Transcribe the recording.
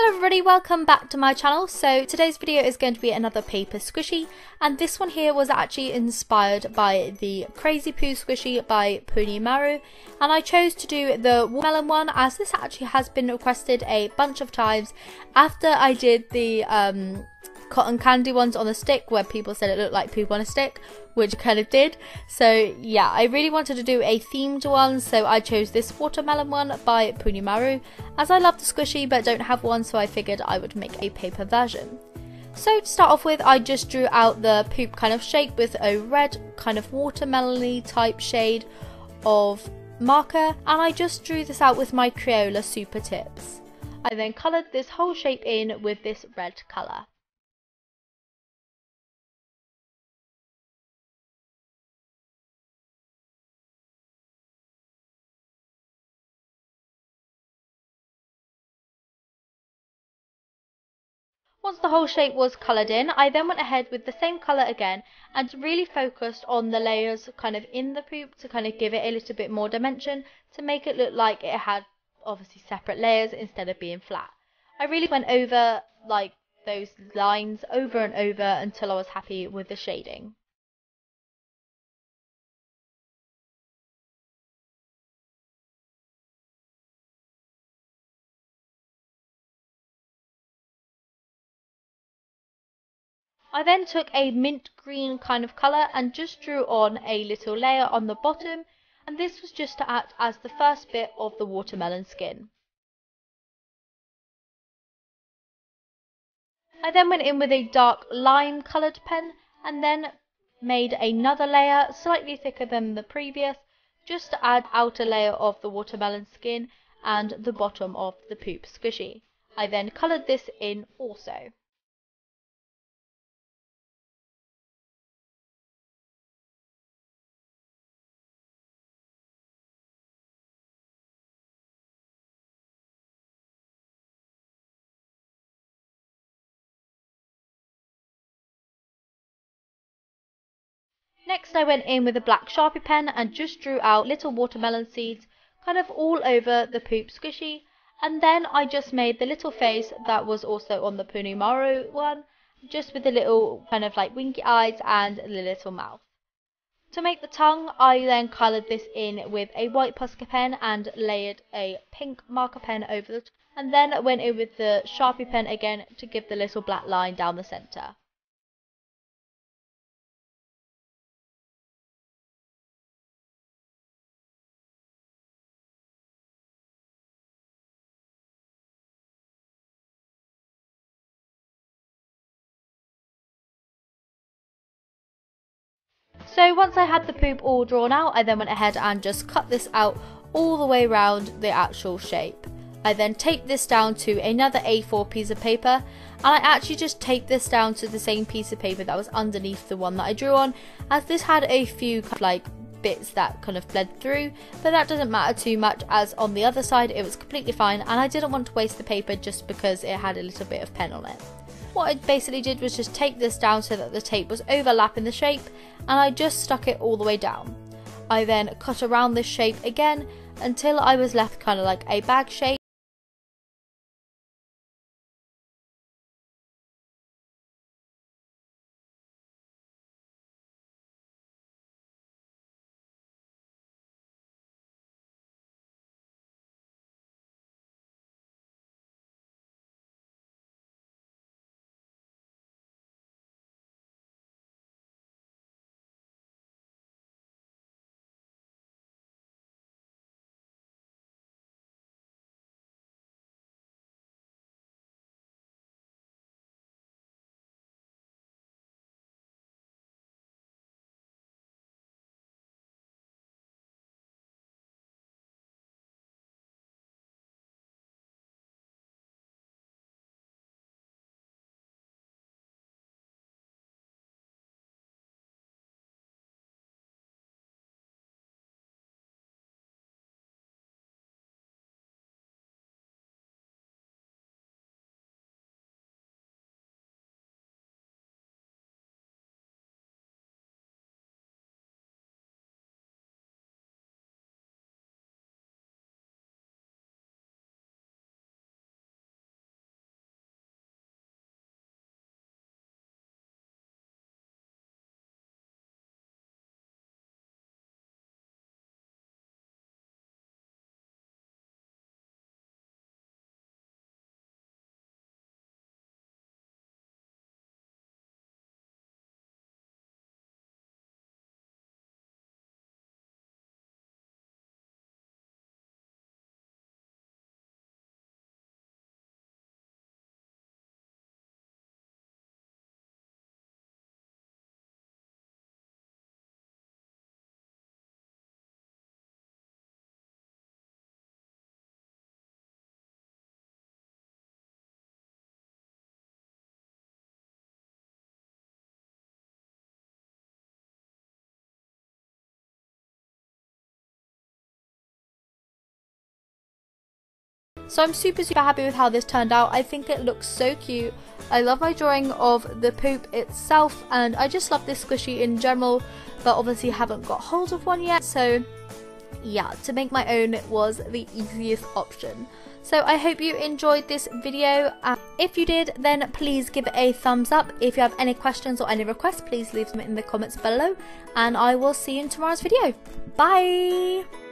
Hello everybody, welcome back to my channel. So today's video is going to be another paper squishy, and this one here was actually inspired by the Crazy Poo squishy by Puni Maru, and I chose to do the watermelon one as this actually has been requested a bunch of times after I did the cotton candy ones on the stick where people said it looked like poop on a stick, which it kind of did. So yeah, I really wanted to do a themed one, so I chose this watermelon one by Puni Maru as I love the squishy but don't have one, so I figured I would make a paper version. So to start off with, I just drew out the poop kind of shape with a red kind of watermelon-y type shade of marker, and I just drew this out with my Crayola super tips. I then coloured this whole shape in with this red colour. Once the whole shape was coloured in, I then went ahead with the same colour again and really focused on the layers kind of in the poop to kind of give it a little bit more dimension to make it look like it had obviously separate layers instead of being flat. I really went over like those lines over and over until I was happy with the shading. I then took a mint green kind of colour and just drew on a little layer on the bottom, and this was just to act as the first bit of the watermelon skin. I then went in with a dark lime coloured pen and then made another layer slightly thicker than the previous, just to add outer layer of the watermelon skin and the bottom of the poop squishy. I then coloured this in also. Next I went in with a black Sharpie pen and just drew out little watermelon seeds kind of all over the poop squishy, and then I just made the little face that was also on the Puni Maru one, just with the little kind of like winky eyes and the little mouth. To make the tongue, I then coloured this in with a white Posca pen and layered a pink marker pen over the and then went in with the Sharpie pen again to give the little black line down the centre. So once I had the poop all drawn out, I then went ahead and just cut this out all the way around the actual shape. I then taped this down to another A4 piece of paper, and I actually just taped this down to the same piece of paper that was underneath the one that I drew on, as this had a few like bits that kind of bled through, but that doesn't matter too much as on the other side it was completely fine, and I didn't want to waste the paper just because it had a little bit of pen on it. What I basically did was just tape this down so that the tape was overlapping the shape, and I just stuck it all the way down. I then cut around this shape again until I was left kind of like a bag shape. So I'm super happy with how this turned out. I think it looks so cute. I love my drawing of the poop itself, and I just love this squishy in general, but obviously haven't got hold of one yet, so yeah, to make my own was the easiest option. So I hope you enjoyed this video. If you did, then please give it a thumbs up. If you have any questions or any requests, please leave them in the comments below, and I will see you in tomorrow's video. Bye!